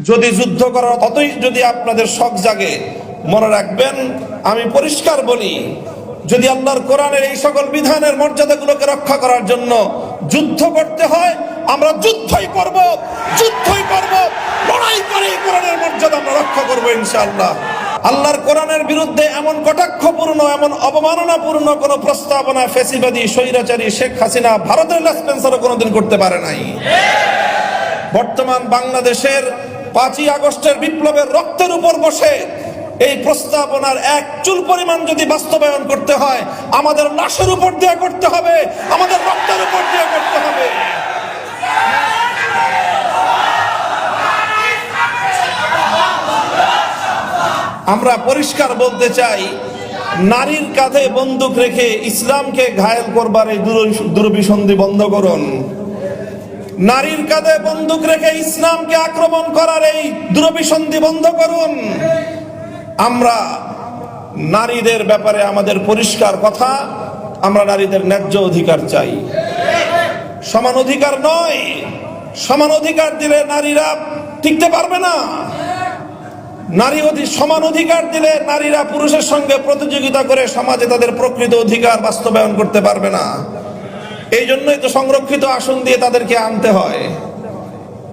যদি যুদ্ধ করার ততই যদি আপনাদের শখ জাগে, মনে রাখবেন আমি পরিষ্কার বলি, যদি আল্লাহর কোরআনের এই সকল বিধানের মর্যাদাগুলোকে রক্ষা করার জন্য যুদ্ধ করতে হয়, আমরা যুদ্ধই করব, লড়াই করে এই কোরআনের মর্যাদা আমরা রক্ষা করব ইনশাআল্লাহ। আল্লাহর কোরআনের বিরুদ্ধে এমন কটাক্ষপূর্ণ, এমন অবমাননাপূর্ণ কোন প্রস্তাবনা ফ্যাসিবাদী স্বৈরাচারী শেখ হাসিনা ভারতের লেসপেন্সারও কোনোদিন করতে পারে নাই। বর্তমান বাংলাদেশের 5ই আগস্টের বিপ্লবের রক্তের উপর বসে এই প্রস্তাবনার এক চুল পরিমাণ যদি বাস্তবায়ন করতে হয়, আমাদের লাশের উপর দিয়ে করতে হবে, আমাদের রক্তের উপর দিয়ে করতে হবে। আমরা পরিষ্কার বলতে চাই, নারীর কাঁধে বন্দুক রেখে ইসলামকে ঘায়েল করবার এই দুরভিসন্ধি বন্ধ করুন। নারীর কাঁধে বন্দুক রেখে ইসলামকে আক্রমণ করার এই দুরভিসন্ধি বন্ধ করুন। আমরা নারীদের ব্যাপারে আমাদের পরিষ্কার কথা, আমরা নারীদের ন্যায্য অধিকার চাই, সমান অধিকার নয়। সমান অধিকার দিলে নারীরা টিকতে পারবে না। সমান অধিকার দিলে নারীরা পুরুষের সঙ্গে প্রতিযোগিতা করে সমাজে তাদের প্রকৃত অধিকার বাস্তবায়ন করতে পারবে না। এই জন্যই তো সংরক্ষিত আসন দিয়ে তাদেরকে আনতে হয়।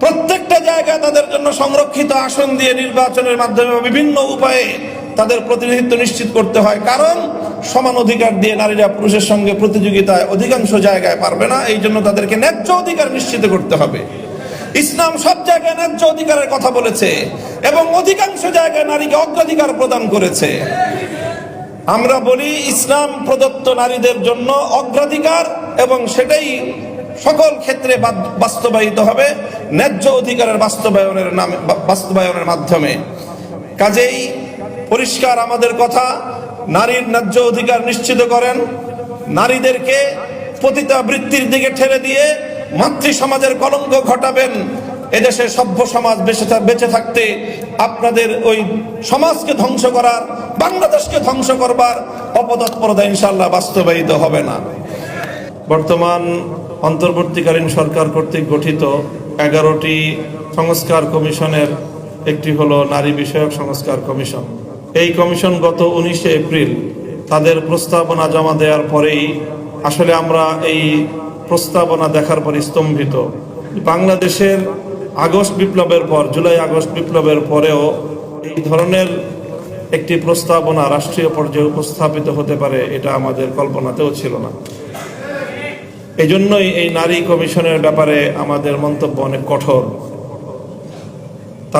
প্রত্যেকটা জায়গায় তাদের জন্য সংরক্ষিত আসন দিয়ে নির্বাচনের মাধ্যমে বিভিন্ন উপায়ে তাদের প্রতিনিধিত্ব নিশ্চিত করতে হয়। কারণ সমান অধিকার দিয়ে নারীরা পুরুষের সঙ্গে প্রতিযোগিতায় অধিকাংশ জায়গায় পারবে না। এই জন্য তাদেরকে ন্যায্য অধিকার নিশ্চিত করতে হবে। ইসলাম সব জায়গায় ন্যায্য অধিকারের কথা বলেছে এবং অধিকাংশ জায়গায় নারীকে অগ্রাধিকার প্রদান করেছে। আমরা বলি ইসলাম প্রদত্ত নারীদের জন্য অগ্রাধিকার, এবং সেটাই সকল ক্ষেত্রে বাস্তবায়িত হবে ন্যায্য অধিকারের বাস্তবায়নের মাধ্যমে। কাজেই পরিষ্কার আমাদের কথা, নারীর ন্যায্য অধিকার নিশ্চিত করেন। নারীদেরকে পতিতাবৃত্তির দিকে ঠেলে দিয়ে মাতৃ সমাজের কলঙ্ক ঘটাবেন। এদেশে সভ্য সমাজ বেঁচে থাকতে আপনাদের ওই সমাজকে ধ্বংস করার, বাংলাদেশকে ধ্বংস করবার অপতৎপরতা ইনশাআল্লাহ বাস্তবায়িত হবে না। বর্তমান অন্তর্বর্তীকালীন সরকার কর্তৃক গঠিত 11টি সংস্কার কমিশনের একটি হলো নারী বিষয়ক সংস্কার কমিশন। এই কমিশন গত 19শে এপ্রিল তাদের প্রস্তাবনা জমা দেওয়ার পরেই আসলে আমরা এই প্রস্তাবনা দেখার পর স্তম্ভিত। বাংলাদেশের আগস্ট বিপ্লবের পর, জুলাই আগস্ট বিপ্লবের পরেও এই ধরনের একটি প্রস্তাবনা রাষ্ট্রীয় পর্যায়ে উপস্থাপিত হতে পারে এটা আমাদের কল্পনাতেও ছিল না। এই জন্যই এই নারী কমিশনের ব্যাপারে আমাদের মন্তব্য অনেক কঠোর।